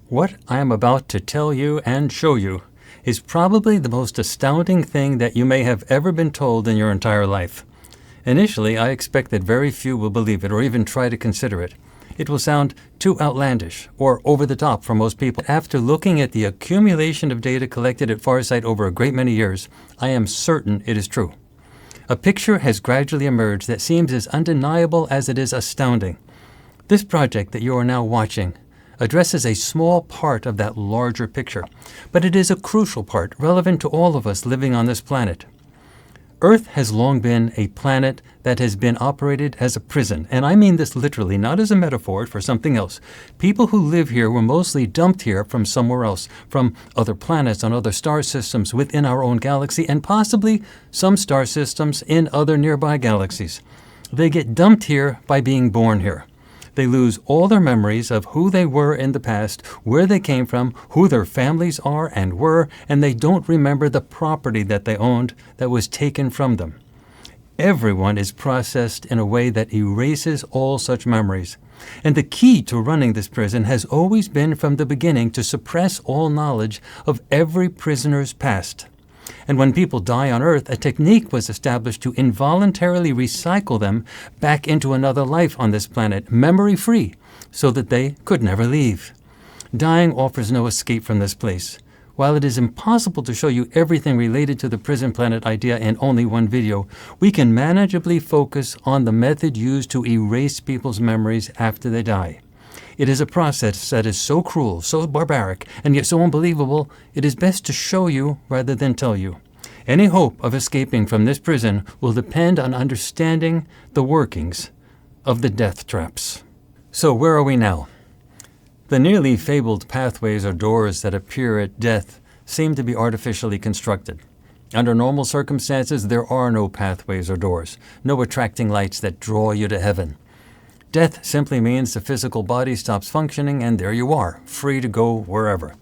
What I am about to tell you and show you is probably the most astounding thing that you may have ever been told in your entire life. Initially, I expect that very few will believe it or even try to consider it. It will sound too outlandish or over the top for most people. After looking at the accumulation of data collected at Farsight over a great many years, I am certain it is true. A picture has gradually emerged that seems as undeniable as it is astounding. This project that you are now watching addresses a small part of that larger picture, but it is a crucial part relevant to all of us living on this planet. Earth has long been a planet that has been operated as a prison, and I mean this literally, not as a metaphor for something else. People who live here were mostly dumped here from somewhere else, from other planets and other star systems within our own galaxy, and possibly some star systems in other nearby galaxies. They get dumped here by being born here. They lose all their memories of who they were in the past, where they came from, who their families are and were, and they don't remember the property that they owned that was taken from them. Everyone is processed in a way that erases all such memories. And the key to running this prison has always been from the beginning to suppress all knowledge of every prisoner's past. And when people die on Earth, a technique was established to involuntarily recycle them back into another life on this planet, memory-free, so that they could never leave. Dying offers no escape from this place. While it is impossible to show you everything related to the prison planet idea in only one video, we can manageably focus on the method used to erase people's memories after they die. It is a process that is so cruel, so barbaric, and yet so unbelievable, it is best to show you rather than tell you. Any hope of escaping from this prison will depend on understanding the workings of the death traps. So where are we now? The nearly fabled pathways or doors that appear at death seem to be artificially constructed. Under normal circumstances, there are no pathways or doors, no attracting lights that draw you to heaven. Death simply means the physical body stops functioning and there you are, free to go wherever.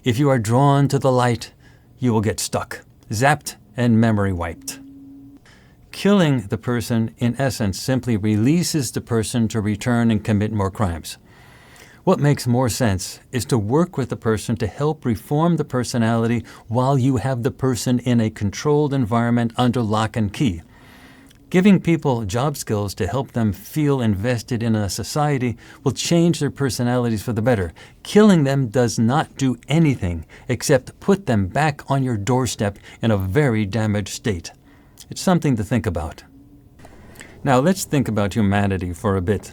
If you are drawn to the light, you will get stuck, zapped, and memory wiped. Killing the person, in essence, simply releases the person to return and commit more crimes. What makes more sense is to work with the person to help reform the personality while you have the person in a controlled environment under lock and key. Giving people job skills to help them feel invested in a society will change their personalities for the better. Killing them does not do anything except put them back on your doorstep in a very damaged state. It's something to think about. Now let's think about humanity for a bit.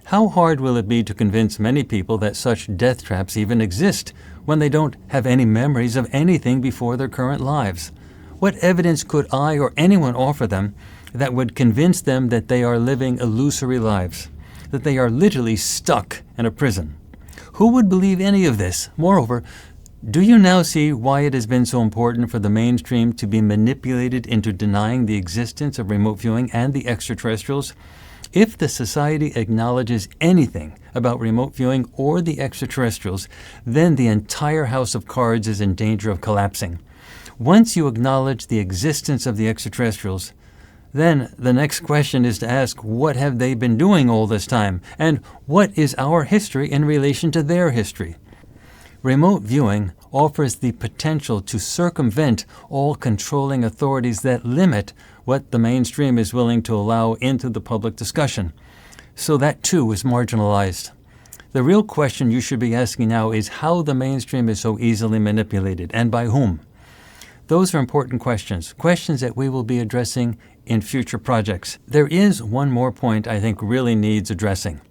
How hard will it be to convince many people that such death traps even exist when they don't have any memories of anything before their current lives? What evidence could I or anyone offer them that would convince them that they are living illusory lives, that they are literally stuck in a prison? Who would believe any of this? Moreover, do you now see why it has been so important for the mainstream to be manipulated into denying the existence of remote viewing and the extraterrestrials? If the society acknowledges anything about remote viewing or the extraterrestrials, then the entire house of cards is in danger of collapsing. Once you acknowledge the existence of the extraterrestrials, then the next question is to ask, what have they been doing all this time? And what is our history in relation to their history? Remote viewing offers the potential to circumvent all controlling authorities that limit what the mainstream is willing to allow into the public discussion. So that too is marginalized. The real question you should be asking now is how the mainstream is so easily manipulated and by whom. Those are important questions that we will be addressing in future projects. There is one more point I think really needs addressing.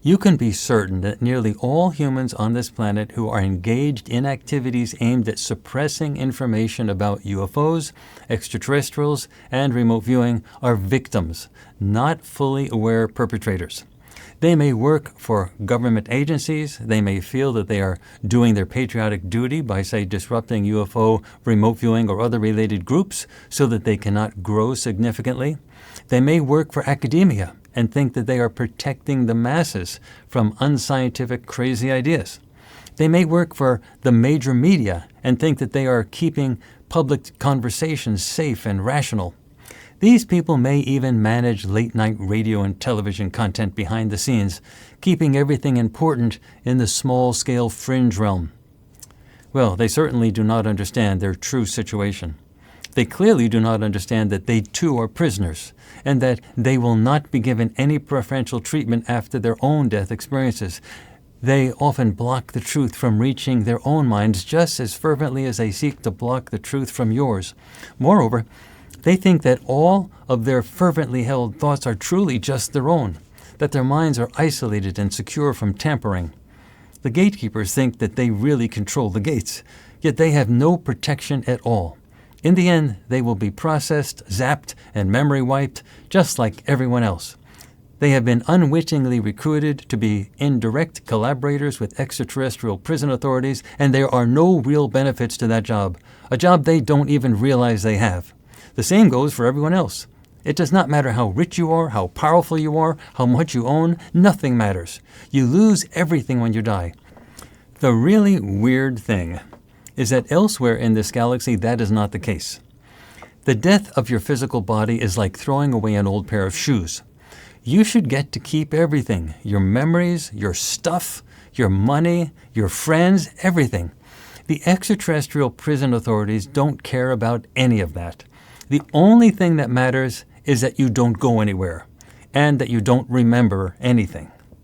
You can be certain that nearly all humans on this planet who are engaged in activities aimed at suppressing information about UFOs, extraterrestrials, and remote viewing are victims, not fully aware perpetrators. They may work for government agencies. They may feel that they are doing their patriotic duty by, say, disrupting UFO, remote viewing, or other related groups so that they cannot grow significantly. They may work for academia and think that they are protecting the masses from unscientific, crazy ideas. They may work for the major media and think that they are keeping public conversations safe and rational. These people may even manage late-night radio and television content behind the scenes, keeping everything important in the small-scale fringe realm. Well, they certainly do not understand their true situation. They clearly do not understand that they too are prisoners, and that they will not be given any preferential treatment after their own death experiences. They often block the truth from reaching their own minds just as fervently as they seek to block the truth from yours. Moreover, they think that all of their fervently held thoughts are truly just their own, that their minds are isolated and secure from tampering. The gatekeepers think that they really control the gates, yet they have no protection at all. In the end, they will be processed, zapped, and memory wiped, just like everyone else. They have been unwittingly recruited to be indirect collaborators with extraterrestrial prison authorities, and there are no real benefits to that job, a job they don't even realize they have. The same goes for everyone else. It does not matter how rich you are, how powerful you are, how much you own, nothing matters. You lose everything when you die. The really weird thing is that elsewhere in this galaxy, that is not the case. The death of your physical body is like throwing away an old pair of shoes. You should get to keep everything, your memories, your stuff, your money, your friends, everything. The extraterrestrial prison authorities don't care about any of that. The only thing that matters is that you don't go anywhere and that you don't remember anything.